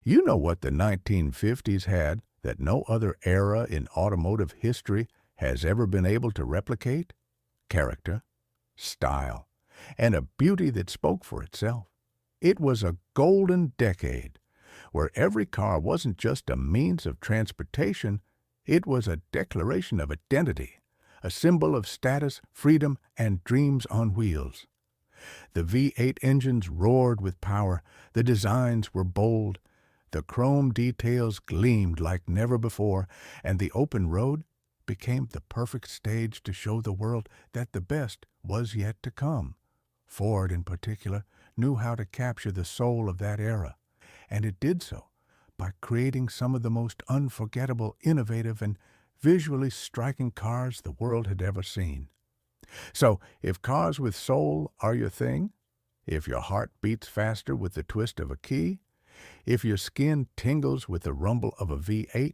You know what the 1950s had that no other era in automotive history has ever been able to replicate? Character, style, and a beauty that spoke for itself. It was a golden decade where every car wasn't just a means of transportation, it was a declaration of identity, a symbol of status, freedom, and dreams on wheels. The V8 engines roared with power, the designs were bold, the chrome details gleamed like never before, and the open road became the perfect stage to show the world that the best was yet to come. Ford, in particular, knew how to capture the soul of that era, and it did so by creating some of the most unforgettable, innovative, and visually striking cars the world had ever seen. So, if cars with soul are your thing, if your heart beats faster with the twist of a key, if your skin tingles with the rumble of a V8,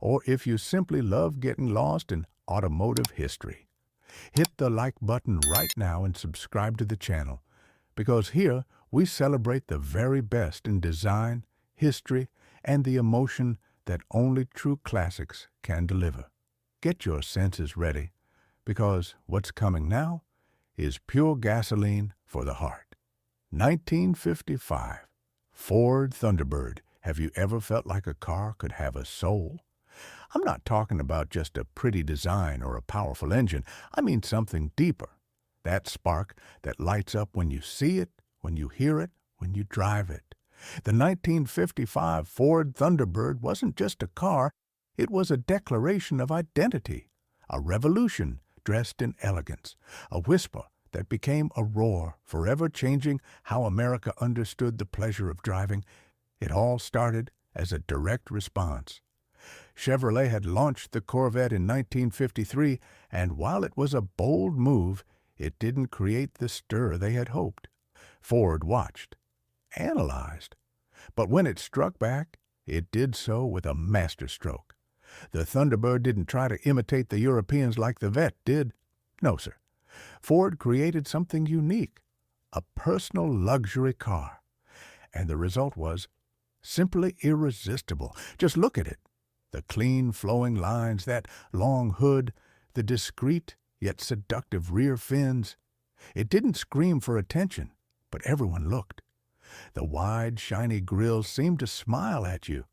or if you simply love getting lost in automotive history, hit the like button right now and subscribe to the channel, because here we celebrate the very best in design, history, and the emotion that only true classics can deliver. Get your senses ready, because what's coming now is pure gasoline for the heart. 1955. Ford Thunderbird. Have you ever felt like a car could have a soul? I'm not talking about just a pretty design or a powerful engine. I mean something deeper. That spark that lights up when you see it, when you hear it, when you drive it. The 1955 Ford Thunderbird wasn't just a car, it was a declaration of identity, a revolution dressed in elegance, a whisper that became a roar, forever changing how America understood the pleasure of driving. It all started as a direct response. Chevrolet had launched the Corvette in 1953, and while it was a bold move, it didn't create the stir they had hoped. Ford watched, analyzed, but when it struck back, it did so with a masterstroke. The Thunderbird didn't try to imitate the Europeans like the Vet did. No, sir. Ford created something unique, a personal luxury car. And the result was simply irresistible. Just look at it. The clean, flowing lines, that long hood, the discreet yet seductive rear fins. It didn't scream for attention, but everyone looked. The wide, shiny grille seemed to smile at you.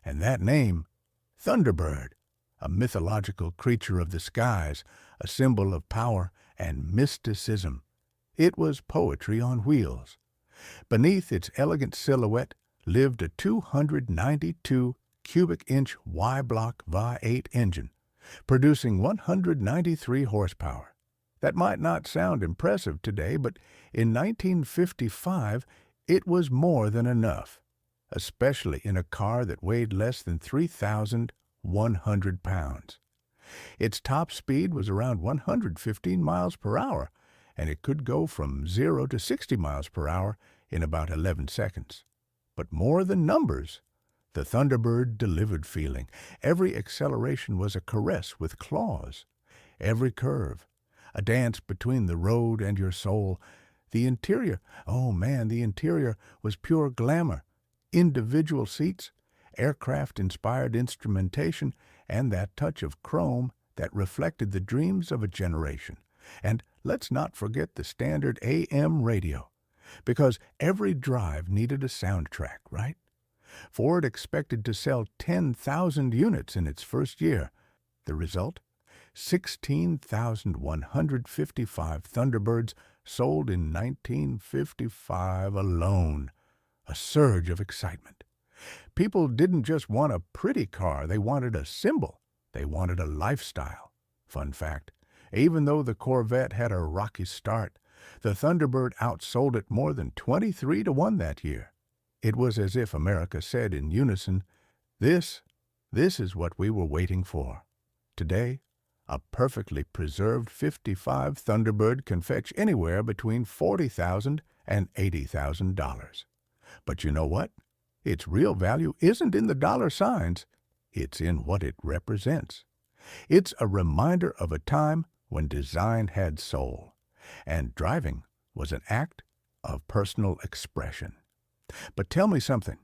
And that name, Thunderbird, a mythological creature of the skies, a symbol of power and mysticism. It was poetry on wheels. Beneath its elegant silhouette lived a 292 cubic inch Y-block V8 engine, producing 193 horsepower. That might not sound impressive today, but in 1955 it was more than enough, especially in a car that weighed less than 3,100 pounds. Its top speed was around 115 miles per hour, and it could go from 0 to 60 miles per hour in about 11 seconds. But more than numbers, the Thunderbird delivered feeling. Every acceleration was a caress with claws. Every curve, a dance between the road and your soul. The interior, oh man, the interior was pure glamour. Individual seats, aircraft-inspired instrumentation, and that touch of chrome that reflected the dreams of a generation. And let's not forget the standard AM radio, because every drive needed a soundtrack, right? Ford expected to sell 10,000 units in its first year. The result? 16,155 Thunderbirds sold in 1955 alone. A surge of excitement. People didn't just want a pretty car, they wanted a symbol. They wanted a lifestyle. Fun fact, even though the Corvette had a rocky start, the Thunderbird outsold it more than 23 to 1 that year. It was as if America said in unison, this is what we were waiting for. Today, a perfectly preserved 55 Thunderbird can fetch anywhere between $40,000 and $80,000. But you know what? Its real value isn't in the dollar signs. It's in what it represents. It's a reminder of a time when design had soul, and driving was an act of personal expression. But tell me something.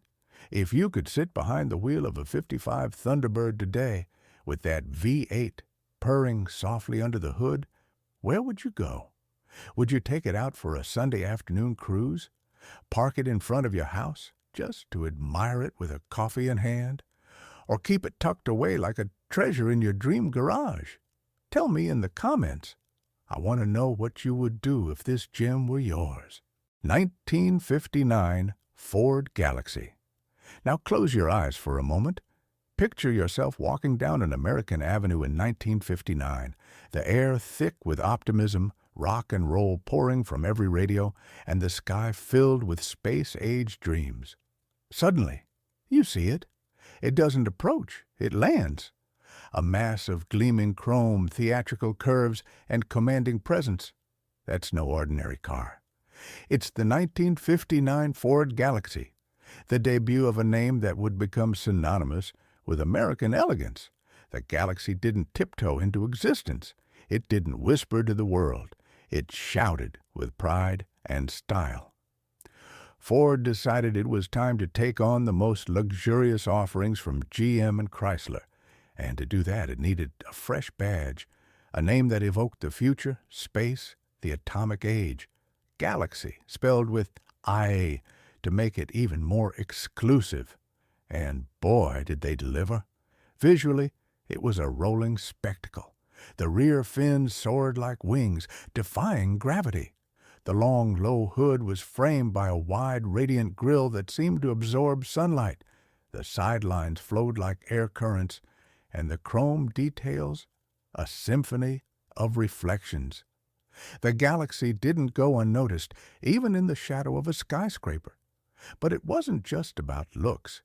If you could sit behind the wheel of a '55 Thunderbird today with that V8 purring softly under the hood, where would you go? Would you take it out for a Sunday afternoon cruise? Park it in front of your house just to admire it with a coffee in hand? Or keep it tucked away like a treasure in your dream garage? Tell me in the comments. I want to know what you would do if this gem were yours. 1959 Ford Galaxy. Now close your eyes for a moment. Picture yourself walking down an American avenue in 1959, the air thick with optimism, rock and roll pouring from every radio, and the sky filled with space-age dreams. Suddenly, you see it. It doesn't approach, it lands. A mass of gleaming chrome, theatrical curves, and commanding presence. That's no ordinary car. It's the 1959 Ford Galaxy, the debut of a name that would become synonymous with American elegance. The Galaxy didn't tiptoe into existence. It didn't whisper to the world. It shouted with pride and style. Ford decided it was time to take on the most luxurious offerings from GM and Chrysler, and to do that it needed a fresh badge, a name that evoked the future, space, the atomic age. Galaxy, spelled with I, to make it even more exclusive. And boy, did they deliver. Visually, it was a rolling spectacle. The rear fins soared like wings, defying gravity. The long, low hood was framed by a wide, radiant grille that seemed to absorb sunlight. The sidelines flowed like air currents, and the chrome details, a symphony of reflections. The Galaxy didn't go unnoticed, even in the shadow of a skyscraper. But it wasn't just about looks.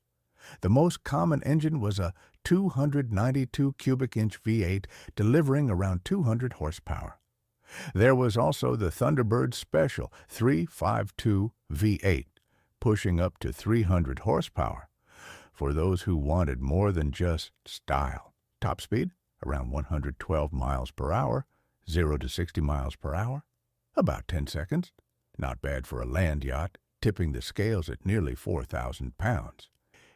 The most common engine was a 292 cubic inch V8 delivering around 200 horsepower. There was also the Thunderbird Special 352 V8, pushing up to 300 horsepower, for those who wanted more than just style. Top speed, around 112 miles per hour, 0 to 60 miles per hour, about 10 seconds. Not bad for a land yacht, tipping the scales at nearly 4,000 pounds.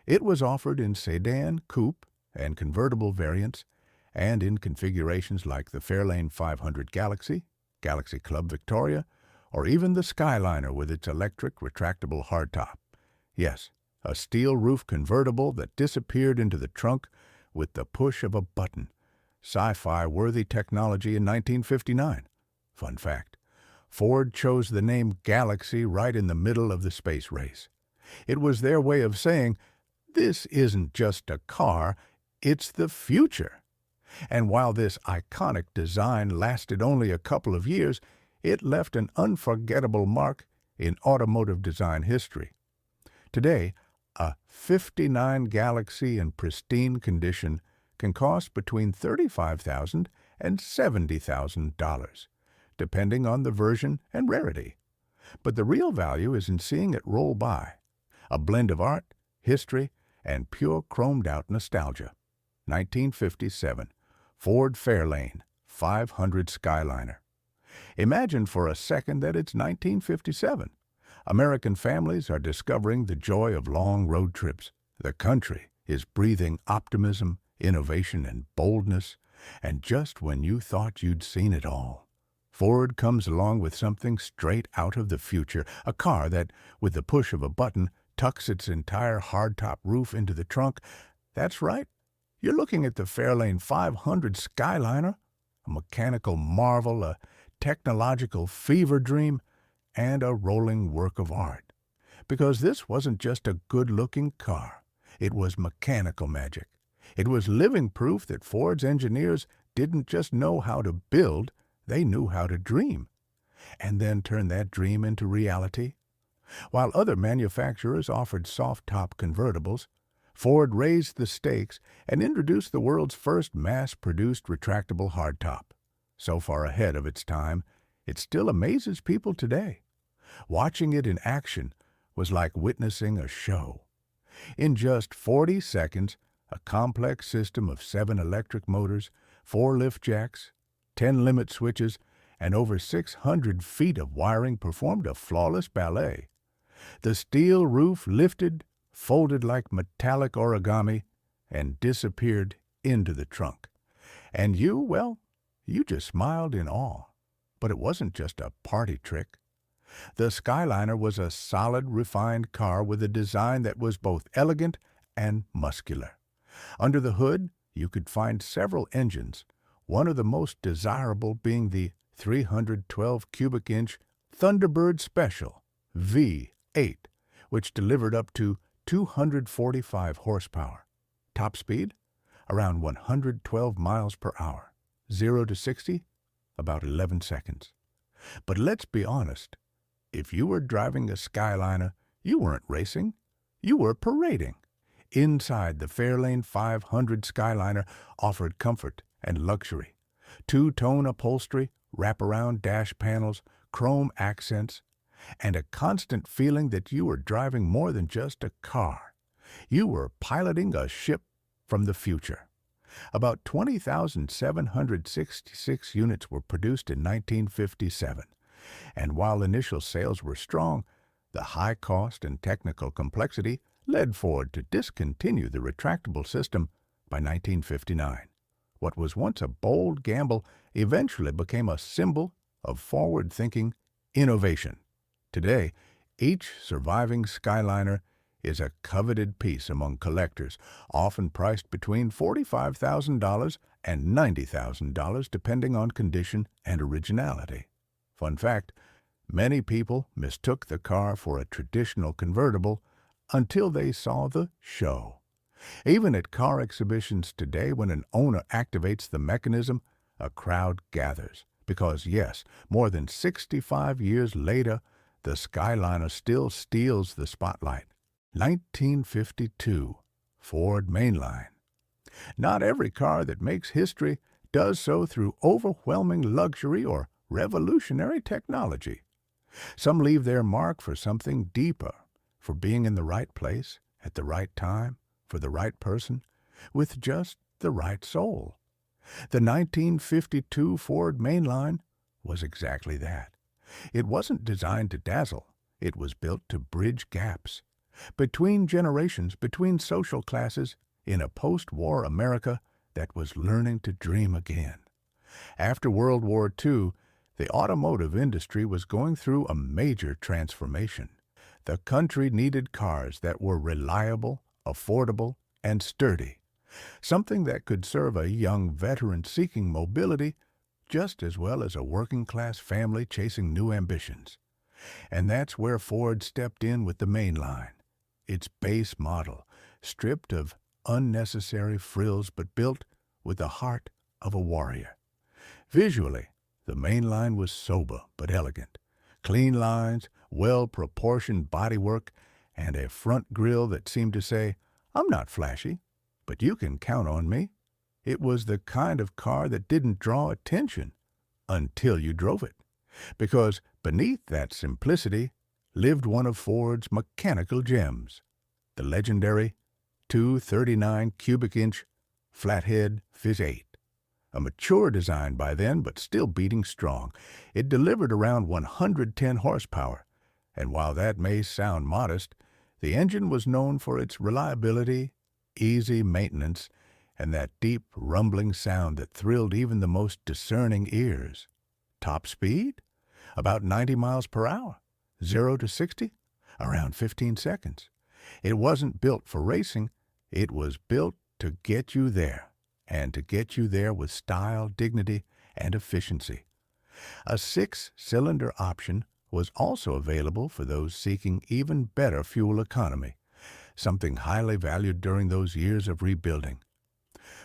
It was offered in sedan, coupe, and convertible variants, and in configurations like the Fairlane 500 Galaxy, Galaxy Club Victoria, or even the Skyliner with its electric retractable hardtop. Yes, a steel roof convertible that disappeared into the trunk with the push of a button. Sci-fi worthy technology in 1959. Fun fact, Ford chose the name Galaxy right in the middle of the space race. It was their way of saying, this isn't just a car, it's the future. And while this iconic design lasted only a couple of years, it left an unforgettable mark in automotive design history. Today, a '59 Galaxy in pristine condition can cost between $35,000 and $70,000, depending on the version and rarity. But the real value is in seeing it roll by, a blend of art, history, and pure chromed-out nostalgia. 1957, Ford Fairlane 500 Skyliner. Imagine for a second that it's 1957. American families are discovering the joy of long road trips. The country is breathing optimism, innovation, and boldness, and just when you thought you'd seen it all, Ford comes along with something straight out of the future, a car that, with the push of a button, tucks its entire hardtop roof into the trunk. That's right, you're looking at the Fairlane 500 Skyliner, a mechanical marvel, a technological fever dream, and a rolling work of art. Because this wasn't just a good-looking car, it was mechanical magic. It was living proof that Ford's engineers didn't just know how to build, they knew how to dream, and then turn that dream into reality. While other manufacturers offered soft-top convertibles, Ford raised the stakes and introduced the world's first mass-produced retractable hardtop. So far ahead of its time, it still amazes people today. Watching it in action was like witnessing a show. In just 40 seconds, a complex system of 7 electric motors, 4 lift jacks, 10 limit switches, and over 600 feet of wiring performed a flawless ballet. The steel roof lifted, folded like metallic origami, and disappeared into the trunk. And you, well, you just smiled in awe. But it wasn't just a party trick. The Skyliner was a solid, refined car with a design that was both elegant and muscular. Under the hood, you could find several engines, one of the most desirable being the 312 cubic inch Thunderbird Special V8, which delivered up to 245 horsepower. Top speed? Around 112 miles per hour. 0 to 60? About 11 seconds. But let's be honest. If you were driving a Skyliner, you weren't racing. You were parading. Inside, the Fairlane 500 Skyliner offered comfort and luxury. Two-tone upholstery, wraparound dash panels, chrome accents, and a constant feeling that you were driving more than just a car. You were piloting a ship from the future. About 20,766 units were produced in 1957, and while initial sales were strong, the high cost and technical complexity led Ford to discontinue the retractable system by 1959. What was once a bold gamble eventually became a symbol of forward-thinking innovation. Today, each surviving Skyliner is a coveted piece among collectors, often priced between $45,000 and $90,000 depending on condition and originality. Fun fact, many people mistook the car for a traditional convertible until they saw the show. Even at car exhibitions today, when an owner activates the mechanism, a crowd gathers. Because yes, more than 65 years later, the Skyliner still steals the spotlight. 1952, Ford Mainline. Not every car that makes history does so through overwhelming luxury or revolutionary technology. Some leave their mark for something deeper, for being in the right place, at the right time, for the right person, with just the right soul. The 1952 Ford Mainline was exactly that. It wasn't designed to dazzle. It was built to bridge gaps. Between generations, between social classes, in a post-war America that was learning to dream again. After World War II, the automotive industry was going through a major transformation. The country needed cars that were reliable, affordable, and sturdy, something that could serve a young veteran seeking mobility just as well as a working-class family chasing new ambitions. And that's where Ford stepped in with the Mainline. Its base model, stripped of unnecessary frills but built with the heart of a warrior. Visually, the Mainline was sober but elegant. Clean lines, well-proportioned bodywork, and a front grille that seemed to say, "I'm not flashy, but you can count on me." It was the kind of car that didn't draw attention until you drove it, because beneath that simplicity lived one of Ford's mechanical gems, the legendary 239 cubic inch flathead V8. A mature design by then, but still beating strong. It delivered around 110 horsepower, and while that may sound modest, the engine was known for its reliability, easy maintenance, and that deep rumbling sound that thrilled even the most discerning ears. Top speed? About 90 miles per hour. 0 to 60? Around 15 seconds. It wasn't built for racing. It was built to get you there, and to get you there with style, dignity, and efficiency. A 6-cylinder option was also available for those seeking even better fuel economy, something highly valued during those years of rebuilding.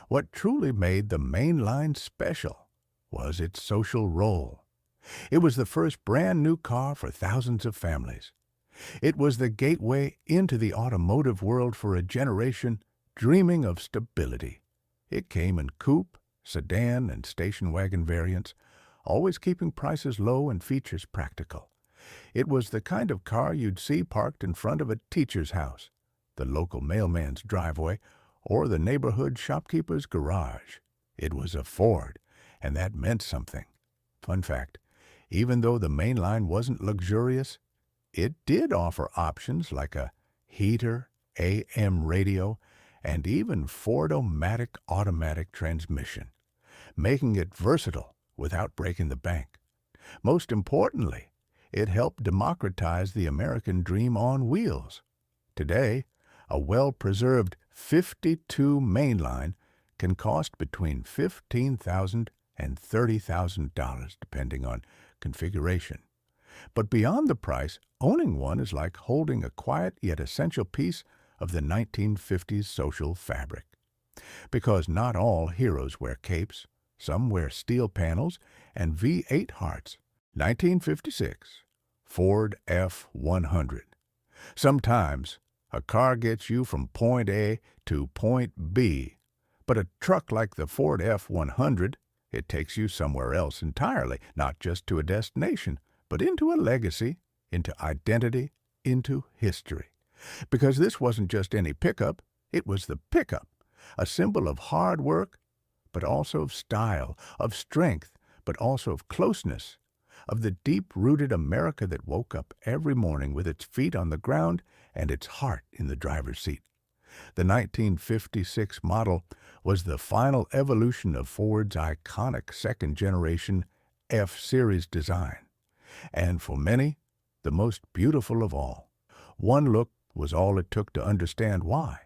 What truly made the Mainline special was its social role. It was the first brand-new car for thousands of families. It was the gateway into the automotive world for a generation dreaming of stability. It came in coupe, sedan, and station wagon variants, always keeping prices low and features practical. It was the kind of car you'd see parked in front of a teacher's house, the local mailman's driveway, or the neighborhood shopkeeper's garage. It was a Ford, and that meant something. Fun fact, even though the Mainline wasn't luxurious, it did offer options like a heater, AM radio, and even Ford-O-Matic automatic transmission, making it versatile without breaking the bank. Most importantly, it helped democratize the American dream on wheels. Today, a well-preserved 52 mainline can cost between $15,000 and $30,000, depending on configuration. But beyond the price, owning one is like holding a quiet yet essential piece of the 1950s social fabric. Because not all heroes wear capes, some wear steel panels and V8 hearts. 1956, Ford F-100. Sometimes a car gets you from point A to point B, but a truck like the Ford F-100, it takes you somewhere else entirely, not just to a destination, but into a legacy, into identity, into history. Because this wasn't just any pickup, it was the pickup, a symbol of hard work, but also of style, of strength, but also of closeness, of the deep-rooted America that woke up every morning with its feet on the ground and its heart in the driver's seat. The 1956 model was the final evolution of Ford's iconic second-generation F-Series design, and for many, the most beautiful of all. One look was all it took to understand why.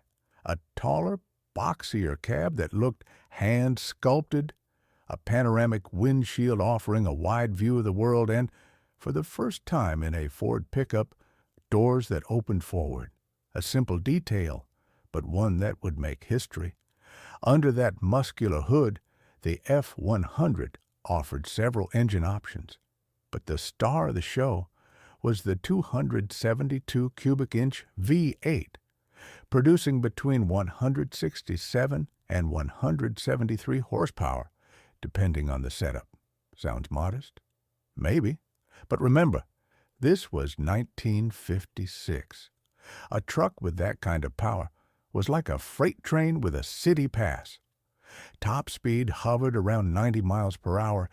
A taller, boxier cab that looked hand-sculpted, a panoramic windshield offering a wide view of the world, and, for the first time in a Ford pickup, doors that opened forward. A simple detail, but one that would make history. Under that muscular hood, the F-100 offered several engine options, but the star of the show was the 272 cubic inch V8, producing between 167 and 173 horsepower, depending on the setup. Sounds modest? Maybe. But remember, this was 1956. A truck with that kind of power was like a freight train with a city pass. Top speed hovered around 90 miles per hour,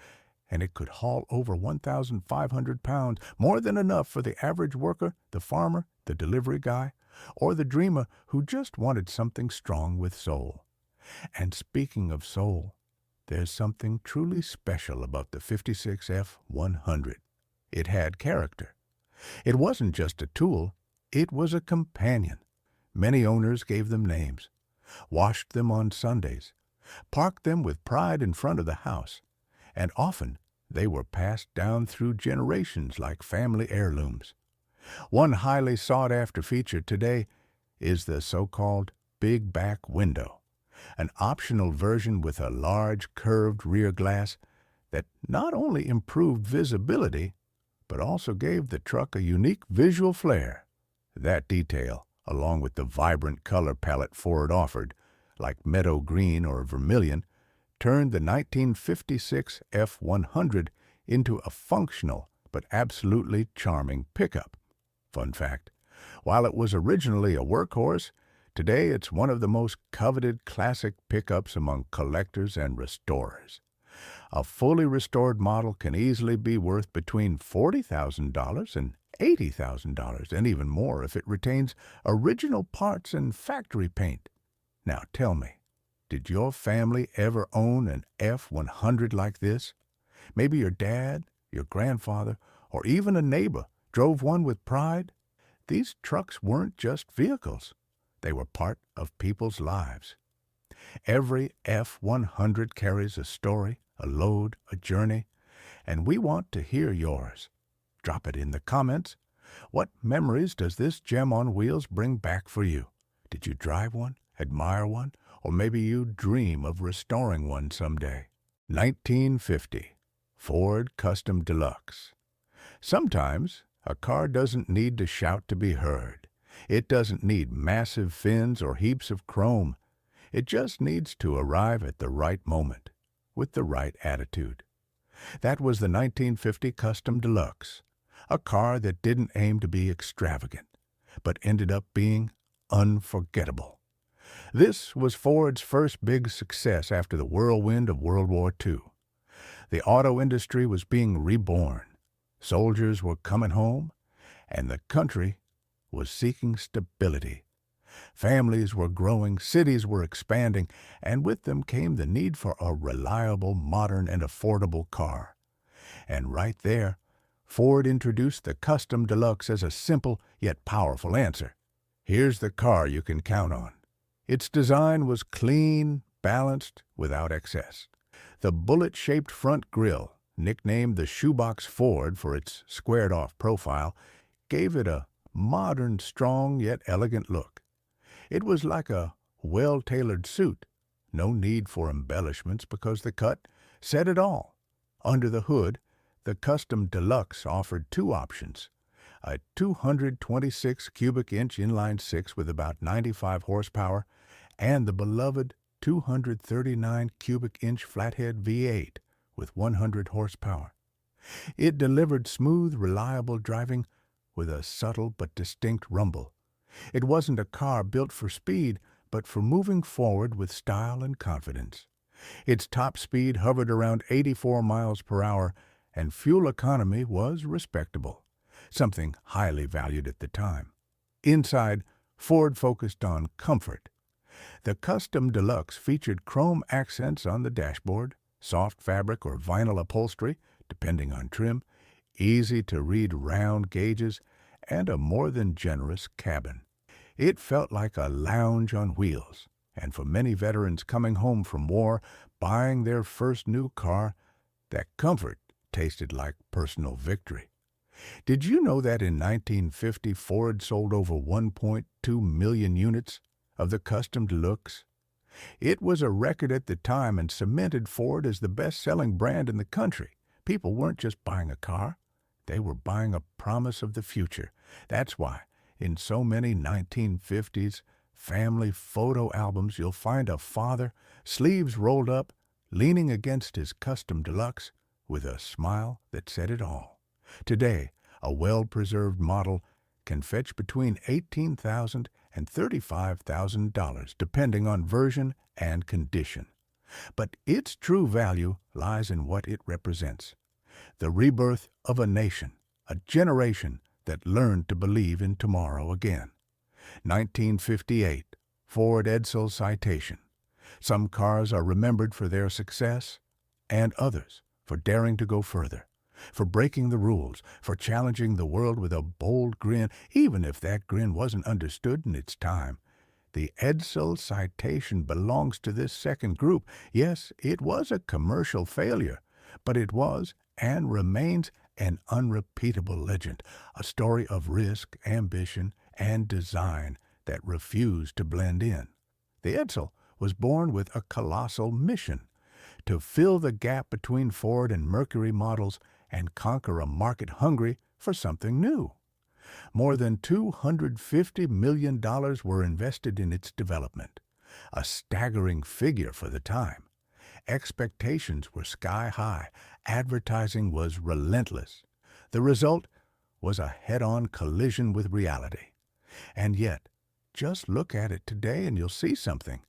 and it could haul over 1,500 pounds, more than enough for the average worker, the farmer, the delivery guy, or the dreamer who just wanted something strong with soul. And speaking of soul, there's something truly special about the 56 F-100. It had character. It wasn't just a tool, it was a companion. Many owners gave them names, washed them on Sundays, parked them with pride in front of the house, and often they were passed down through generations like family heirlooms. One highly sought-after feature today is the so-called big back window, an optional version with a large curved rear glass that not only improved visibility, but also gave the truck a unique visual flair. That detail, along with the vibrant color palette Ford offered, like meadow green or vermilion, turned the 1956 F-100 into a functional but absolutely charming pickup. Fun fact, while it was originally a workhorse, today it's one of the most coveted classic pickups among collectors and restorers. A fully restored model can easily be worth between $40,000 and $80,000, and even more if it retains original parts and factory paint. Now tell me, did your family ever own an F-100 like this? Maybe your dad, your grandfather, or even a neighbor drove one with pride? These trucks weren't just vehicles. They were part of people's lives. Every F-100 carries a story, a load, a journey, and we want to hear yours. Drop it in the comments. What memories does this gem on wheels bring back for you? Did you drive one, admire one, or maybe you dream of restoring one someday? 1950, Ford Custom Deluxe. Sometimes a car doesn't need to shout to be heard. It doesn't need massive fins or heaps of chrome. It just needs to arrive at the right moment, with the right attitude. That was the 1950 Custom Deluxe, a car that didn't aim to be extravagant, but ended up being unforgettable. This was Ford's first big success after the whirlwind of World War II. The auto industry was being reborn. Soldiers were coming home, and the country was seeking stability. Families were growing, cities were expanding, and with them came the need for a reliable, modern, and affordable car. And right there, Ford introduced the Custom Deluxe as a simple yet powerful answer. Here's the car you can count on. Its design was clean, balanced, without excess. The bullet-shaped front grille, nicknamed the shoebox Ford for its squared-off profile, gave it a modern, strong, yet elegant look. It was like a well-tailored suit. No need for embellishments because the cut said it all. Under the hood, the Custom Deluxe offered two options: a 226 cubic inch inline-six with about 95 horsepower and the beloved 239 cubic inch flathead V8 with 100 horsepower. It delivered smooth, reliable driving with a subtle but distinct rumble. It wasn't a car built for speed, but for moving forward with style and confidence. Its top speed hovered around 84 miles per hour, and fuel economy was respectable, something highly valued at the time. Inside, Ford focused on comfort. The Custom Deluxe featured chrome accents on the dashboard, soft fabric or vinyl upholstery, depending on trim, easy-to-read round gauges, and a more than generous cabin. It felt like a lounge on wheels, and for many veterans coming home from war, buying their first new car, that comfort tasted like personal victory. Did you know that in 1950 Ford sold over 1.2 million units of the Custom Deluxe? It was a record at the time and cemented Ford as the best-selling brand in the country. People weren't just buying a car, they were buying a promise of the future. That's why, in so many 1950s family photo albums, you'll find a father, sleeves rolled up, leaning against his Custom Deluxe, with a smile that said it all. Today, a well-preserved model can fetch between $18,000 and $35,000, depending on version and condition. But its true value lies in what it represents: the rebirth of a nation, a generation that learned to believe in tomorrow again. 1958, Ford Edsil Citation. Some cars are remembered for their success, and others for daring to go further, for breaking the rules, for challenging the world with a bold grin, even if that grin wasn't understood in its time. The Edsil Citation belongs to this second group. Yes, it was a commercial failure, but it was and remains an unrepeatable legend, a story of risk, ambition, and design that refused to blend in. The Edsil was born with a colossal mission: to fill the gap between Ford and Mercury models and conquer a market hungry for something new. More than $250 million were invested in its development, a staggering figure for the time. Expectations were sky high, advertising was relentless. The result was a head-on collision with reality. And yet, just look at it today and you'll see something.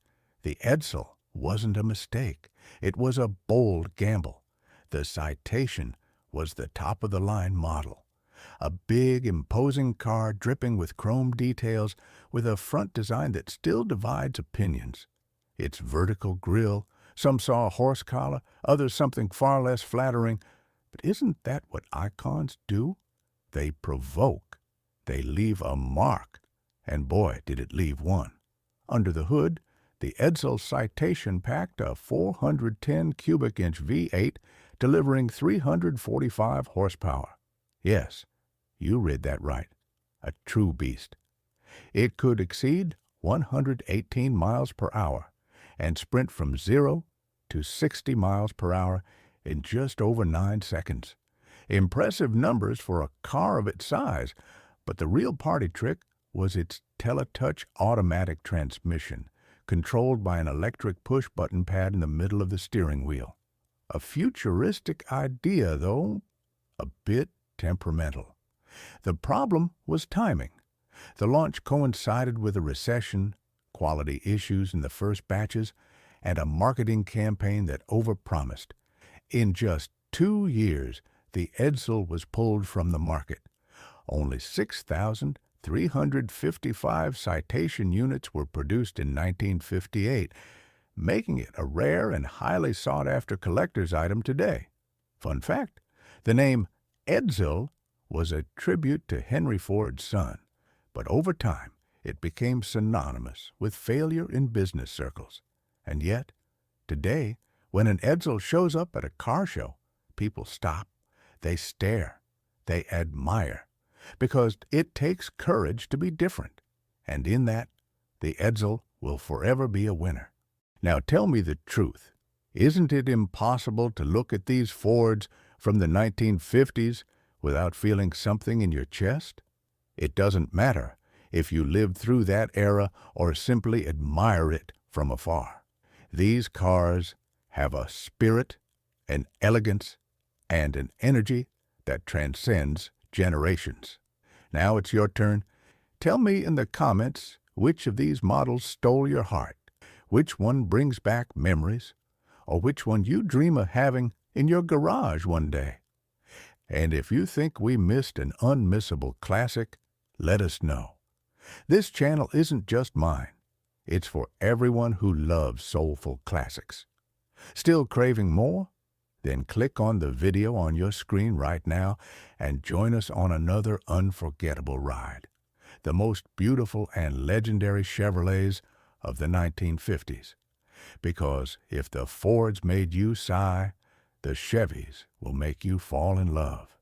The Edsil wasn't a mistake. It was a bold gamble. The Citation was the top-of-the-line model. A big, imposing car dripping with chrome details with a front design that still divides opinions. Its vertical grille, some saw a horse collar, others something far less flattering. But isn't that what icons do? They provoke. They leave a mark. And boy, did it leave one. Under the hood, the Edsil Citation packed a 410 cubic inch V8 delivering 345 horsepower. Yes, you read that right. A true beast. It could exceed 118 miles per hour and sprint from 0 to 60 miles per hour in just over 9 seconds. Impressive numbers for a car of its size, but the real party trick was its teletouch automatic transmission, controlled by an electric push-button pad in the middle of the steering wheel. A futuristic idea, though a bit temperamental. The problem was timing. The launch coincided with a recession, quality issues in the first batches, and a marketing campaign that overpromised. In just 2 years, the Edsil was pulled from the market. Only 6,000 355 Citation units were produced in 1958, making it a rare and highly sought-after collector's item today. Fun fact, the name Edsil was a tribute to Henry Ford's son, but over time it became synonymous with failure in business circles. And yet, today, when an Edsil shows up at a car show, people stop, they stare, they admire, because it takes courage to be different. And in that, the Edsil will forever be a winner. Now tell me the truth. Isn't it impossible to look at these Fords from the 1950s without feeling something in your chest? It doesn't matter if you lived through that era or simply admire it from afar. These cars have a spirit, an elegance, and an energy that transcends generations. Now it's your turn. Tell me in the comments which of these models stole your heart, which one brings back memories, or which one you dream of having in your garage one day. And if you think we missed an unmissable classic, let us know. This channel isn't just mine. It's for everyone who loves soulful classics. Still craving more? Then click on the video on your screen right now and join us on another unforgettable ride. The most beautiful and legendary Chevrolets of the 1950s. Because if the Fords made you sigh, the Chevys will make you fall in love.